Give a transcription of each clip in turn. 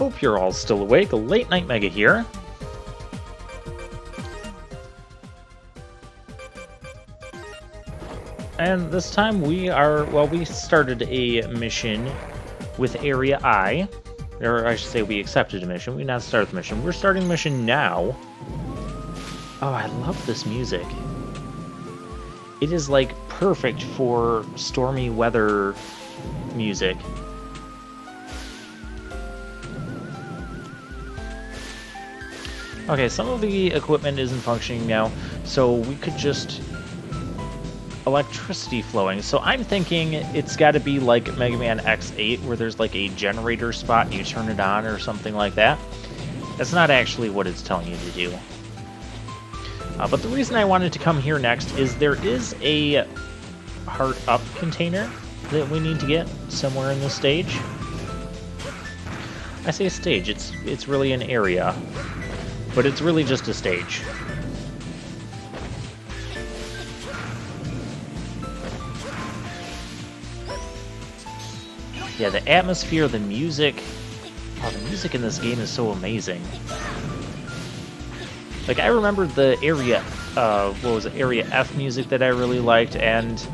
hope you're all still awake. Late Night Mega here. And this time we started a mission with Area I. Or I should say we accepted a mission. We did not start the mission. We're starting the mission now. Oh, I love this music. It is like perfect for stormy weather music. Okay, some of the equipment isn't functioning now, so we could just... electricity flowing. So I'm thinking it's got to be like Mega Man X8, where there's like a generator spot and you turn it on or something like that. That's not actually what it's telling you to do. But the reason I wanted to come here next is there is a heart up container that we need to get somewhere in this stage. I say stage, it's really an area, but it's really just a stage. Yeah, the atmosphere, the music... Oh, the music in this game is so amazing. Like, I remember the Area... Area F music that I really liked, and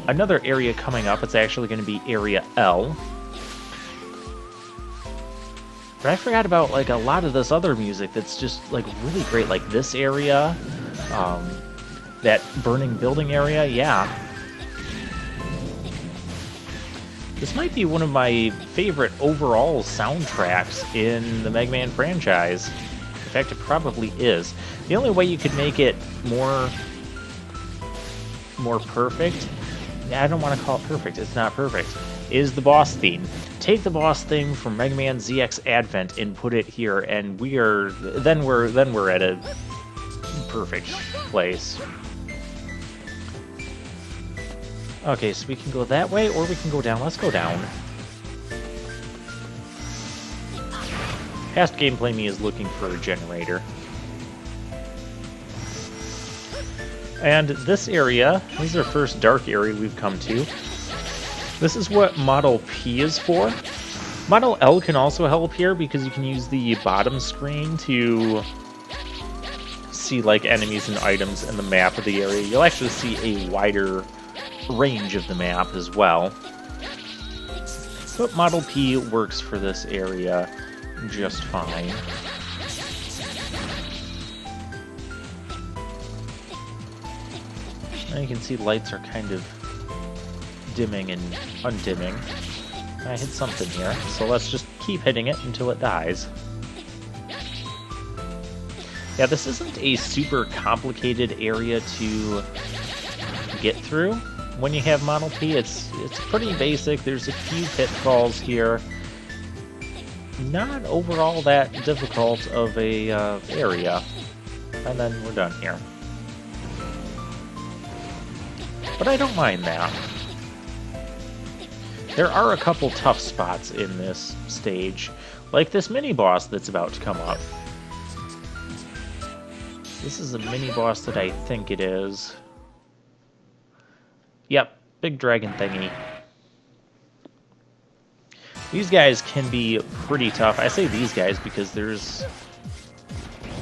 another area coming up, it's actually going to be Area L. But I forgot about, like, a lot of this other music that's just, like, really great. Like, this area, that burning building area, yeah. This might be one of my favorite overall soundtracks in the Mega Man franchise. In fact, it probably is. The only way you could make it more perfect, I don't want to call it perfect, it's not perfect, is the boss theme. Take the boss theme from Mega Man ZX Advent and put it here, and then we're at a perfect place. Okay, so we can go that way, or we can go down. Let's go down. Past gameplay me is looking for a generator. And this area, this is our first dark area we've come to. This is what Model P is for. Model L can also help here, because you can use the bottom screen to see like enemies and items in the map of the area. You'll actually see a wider range of the map as well. But Model P works for this area just fine. Now you can see lights are kind of dimming and undimming. I hit something here, so let's just keep hitting it until it dies. Yeah, this isn't a super complicated area to get through. When you have Model P, it's pretty basic. There's a few pitfalls here. Not overall that difficult of a area. And then we're done here. But I don't mind that. There are a couple tough spots in this stage, like this mini-boss that's about to come up. This is a mini-boss that I think it is. Yep, big dragon thingy. These guys can be pretty tough. I say these guys because there's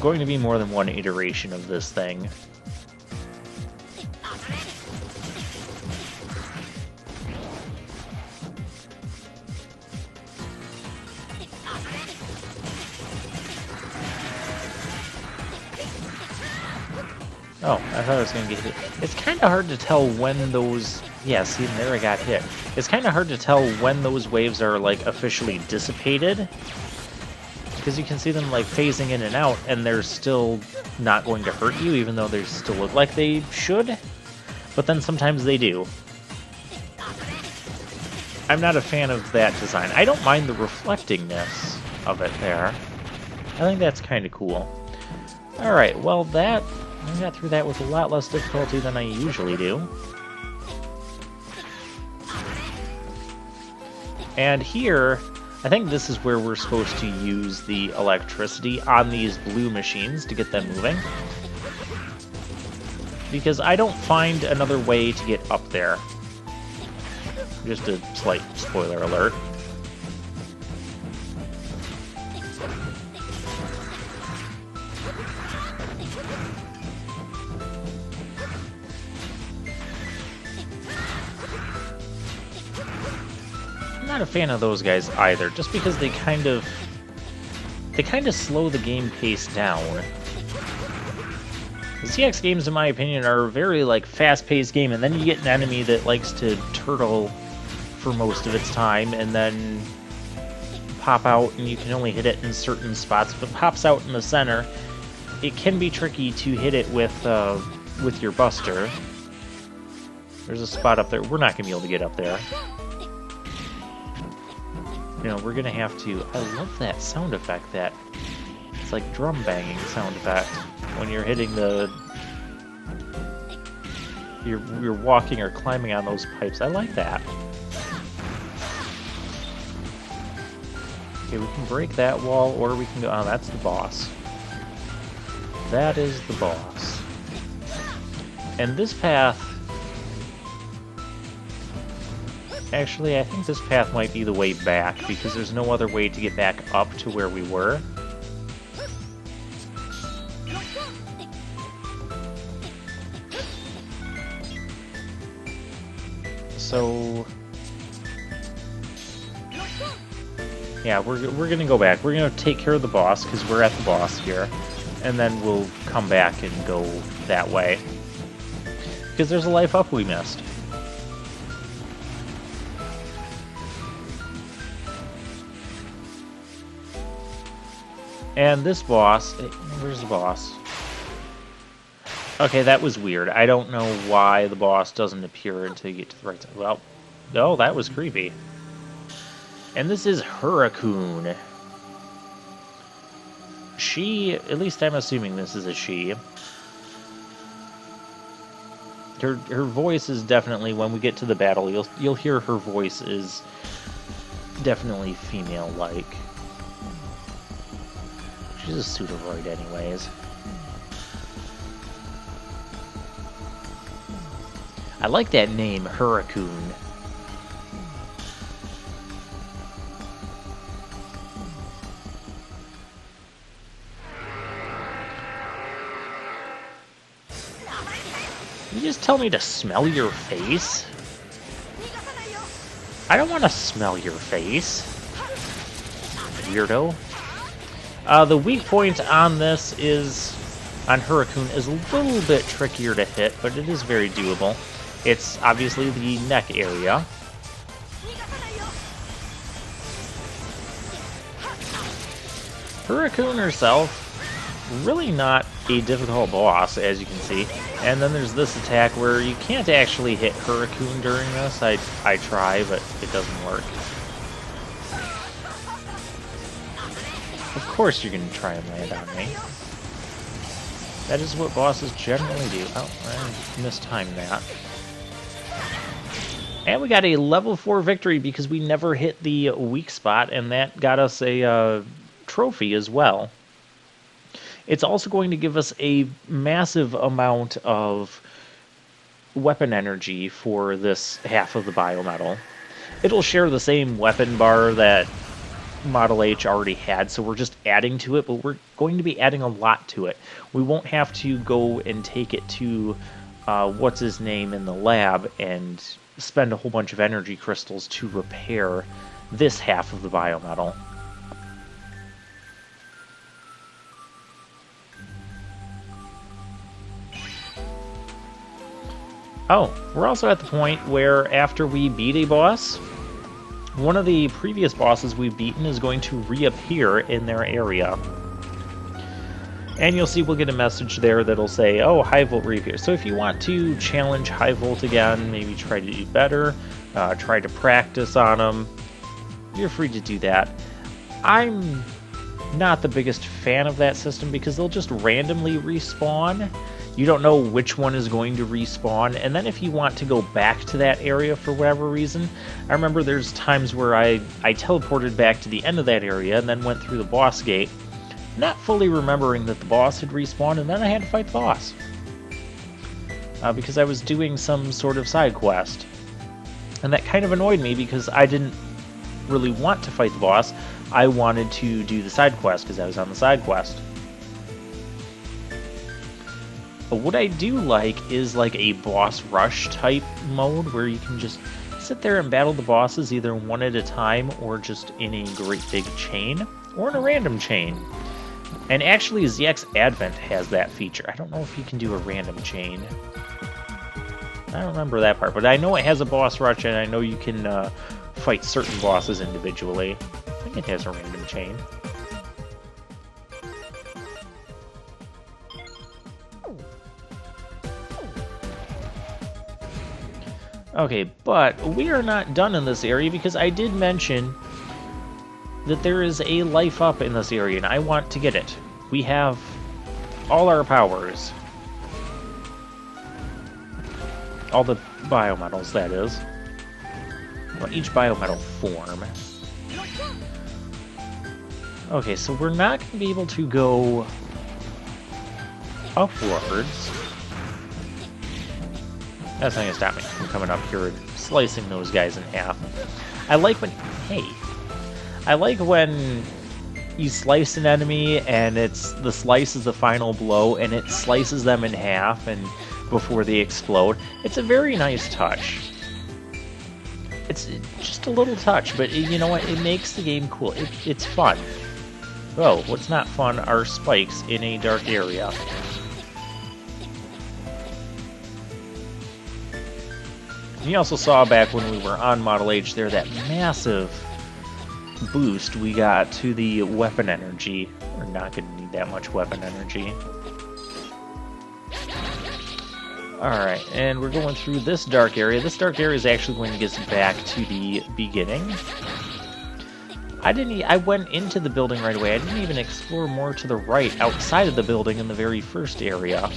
going to be more than one iteration of this thing. Oh, I thought I was going to get hit. It's kind of hard to tell when those... Yeah, see, there I got hit. It's kind of hard to tell when those waves are, like, officially dissipated. Because you can see them, like, phasing in and out, and they're still not going to hurt you, even though they still look like they should. But then sometimes they do. I'm not a fan of that design. I don't mind the reflectingness of it there. I think that's kind of cool. Alright, well, I got through that with a lot less difficulty than I usually do. And here, I think this is where we're supposed to use the electricity on these blue machines to get them moving. Because I don't find another way to get up there. Just a slight spoiler alert. not a fan of those guys either, just because they kind of slow the game pace down. The CX games, in my opinion, are a very like fast-paced game, and then you get an enemy that likes to turtle for most of its time, and then pop out, and you can only hit it in certain spots. If it pops out in the center, it can be tricky to hit it with your Buster. There's a spot up there. We're not going to be able to get up there. You know, we're going to have to... I love that sound effect. It's like drum banging sound effect when you're hitting the... You're walking or climbing on those pipes. I like that. Okay, we can break that wall, or we can go... Oh, that's the boss. That is the boss. And this path... Actually, I think this path might be the way back, because there's no other way to get back up to where we were. So... yeah, we're gonna go back. We're gonna take care of the boss, because we're at the boss here. And then we'll come back and go that way. Because there's a life up we missed. And this boss... Where's the boss? Okay, that was weird. I don't know why the boss doesn't appear until you get to the right side. Well, no, that was creepy. And this is Hurricune. She... At least I'm assuming this is a she. Her voice is definitely... When we get to the battle, you'll hear her voice is definitely female-like. She's a pseudoroid anyways. I like that name, Hurricune. You just tell me to smell your face? I don't want to smell your face, weirdo. The weak point on this is, on Hurricune, is a little bit trickier to hit, but it is very doable. It's obviously the neck area. Hurricune herself, really not a difficult boss, as you can see. And then there's this attack where you can't actually hit Hurricune during this. I try, but it doesn't work. Of course you're going to try and land on me. That is what bosses generally do. Oh, I mistimed that. And we got a level 4 victory because we never hit the weak spot, and that got us a trophy as well. It's also going to give us a massive amount of weapon energy for this half of the biometal. It'll share the same weapon bar that Model H already had, so we're just adding to it, but we're going to be adding a lot to it. We won't have to go and take it to what's his name in the lab and spend a whole bunch of energy crystals to repair this half of the biometal. Oh, we're also at the point where after we beat a boss, one of the previous bosses we've beaten is going to reappear in their area. And you'll see we'll get a message there that'll say, oh, High Volt reappears. So if you want to challenge High Volt again, maybe try to do better, try to practice on them, you're free to do that. I'm not the biggest fan of that system because they'll just randomly respawn. You don't know which one is going to respawn, and then if you want to go back to that area for whatever reason, I remember there's times where I teleported back to the end of that area and then went through the boss gate, not fully remembering that the boss had respawned, and then I had to fight the boss. Because I was doing some sort of side quest. And that kind of annoyed me because I didn't really want to fight the boss. I wanted to do the side quest because I was on the side quest. But what I do like is like a boss rush type mode where you can just sit there and battle the bosses either one at a time or just in a great big chain or in a random chain. And actually ZX Advent has that feature. I don't know if you can do a random chain. I don't remember that part, but I know it has a boss rush, and I know you can fight certain bosses individually. I think it has a random chain. Okay, but we are not done in this area because I did mention that there is a life up in this area, and I want to get it. We have all our powers. All the biometals, that is. Well, each biometal form. Okay, so we're not going to be able to go upwards. That's not going to stop me from coming up here and slicing those guys in half. I like when... Hey. I like when you slice an enemy and the slice is the final blow and it slices them in half and before they explode. It's a very nice touch. It's just a little touch, but you know what? It makes the game cool. It's fun. Oh, what's not fun are spikes in a dark area. You also saw back when we were on Model H there that massive boost we got to the weapon energy. We're not going to need that much weapon energy. Alright, and we're going through this dark area. This dark area is actually going to get us back to the beginning. I went into the building right away. I didn't even explore more to the right outside of the building in the very first area.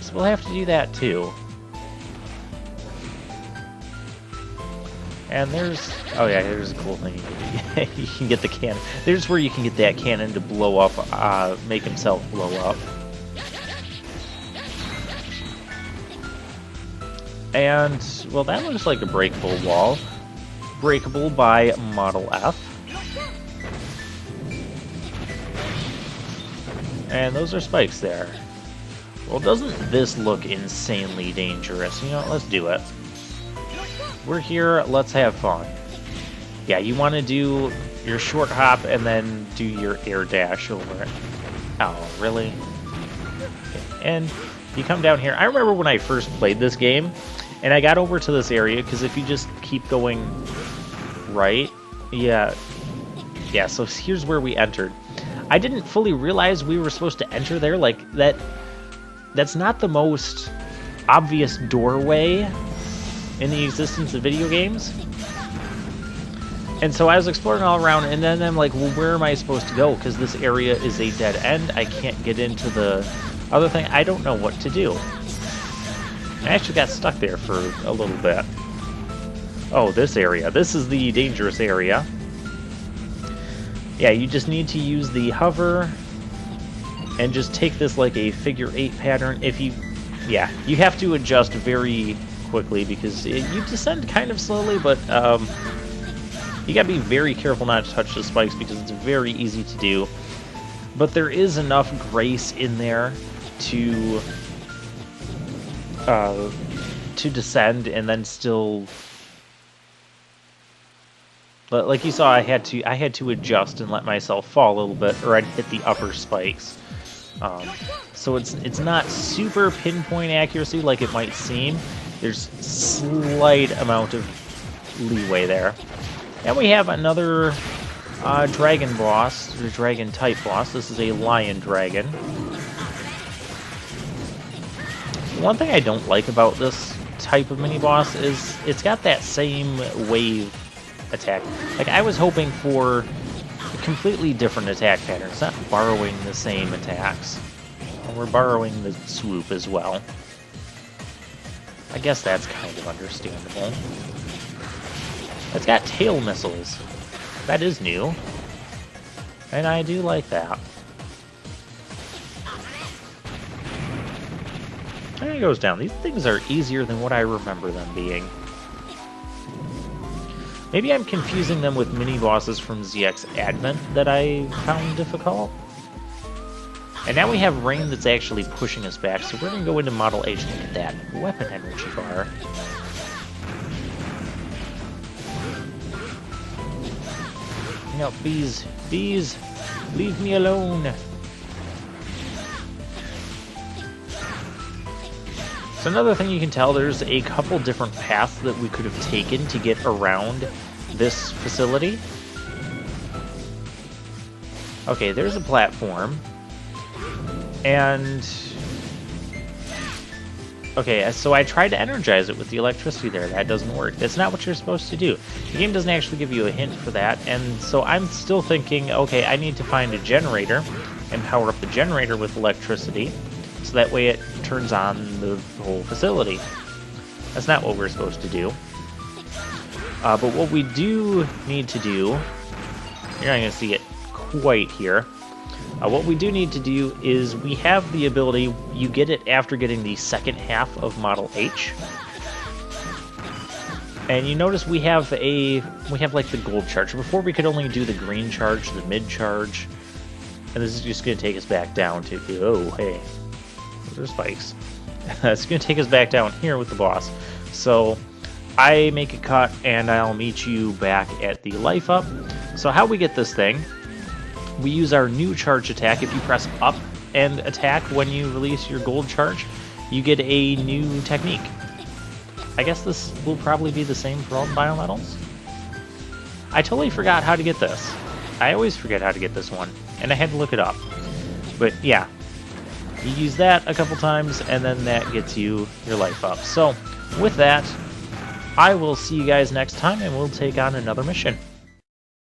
So we'll have to do that too. And there's... Oh yeah, here's a cool thing. You can get the cannon. There's where you can get that cannon to blow up, make himself blow up. And, well, that looks like a breakable wall. Breakable by Model F. And those are spikes there. Well, doesn't this look insanely dangerous? You know, let's do it. We're here, let's have fun. Yeah, you want to do your short hop and then do your air dash over it. Oh, really? Okay. And you come down here. I remember when I first played this game, and I got over to this area, because if you just keep going right, yeah, so here's where we entered. I didn't fully realize we were supposed to enter there. Like, that's not the most obvious doorway in the existence of video games. And so I was exploring all around, and then I'm like, well, where am I supposed to go? Because this area is a dead end. I can't get into the other thing. I don't know what to do. I actually got stuck there for a little bit. Oh, this area. This is the dangerous area. Yeah, you just need to use the hover and just take this like a figure 8 pattern. If you... Yeah, you have to adjust very quickly because you descend kind of slowly, but you gotta be very careful not to touch the spikes because it's very easy to do. But there is enough grace in there to descend and then still... But like you saw, I had to adjust and let myself fall a little bit, or I'd hit the upper spikes. So it's not super pinpoint accuracy like it might seem. There's slight amount of leeway there. And we have another dragon boss, or dragon type boss. This is a lion dragon. One thing I don't like about this type of mini boss is it's got that same wave attack. Like, I was hoping for a completely different attack pattern. It's not borrowing the same attacks. And we're borrowing the swoop as well. I guess that's kind of understandable. It's got tail missiles. That is new. And I do like that. There it goes down. These things are easier than what I remember them being. Maybe I'm confusing them with mini-bosses from ZX Advent that I found difficult. And now we have rain that's actually pushing us back, so we're going to go into Model H and look at that weapon energy bar. No, bees. Bees! Leave me alone! So another thing you can tell, there's a couple different paths that we could have taken to get around this facility. Okay, there's a platform. And... okay, so I tried to energize it with the electricity there. That doesn't work. That's not what you're supposed to do. The game doesn't actually give you a hint for that. And so I'm still thinking, okay, I need to find a generator and power up the generator with electricity. So that way it turns on the whole facility. That's not what we're supposed to do. But what we do need to do... you're not going to see it quite here. What we do need to do is we have the ability, you get it after getting the second half of Model H. And you notice we have like the gold charge. Before we could only do the green charge, the mid charge. And this is just going to take us back down to, oh, hey, those are spikes. It's going to take us back down here with the boss. So I make a cut and I'll meet you back at the life up. So how we get this thing, we use our new charge attack. If you press up and attack when you release your gold charge, you get a new technique. I guess this will probably be the same for all the biometals. I totally forgot how to get this. I always forget how to get this one, and I had to look it up. But yeah, you use that a couple times, and then that gets you your life up. So with that, I will see you guys next time, and we'll take on another mission.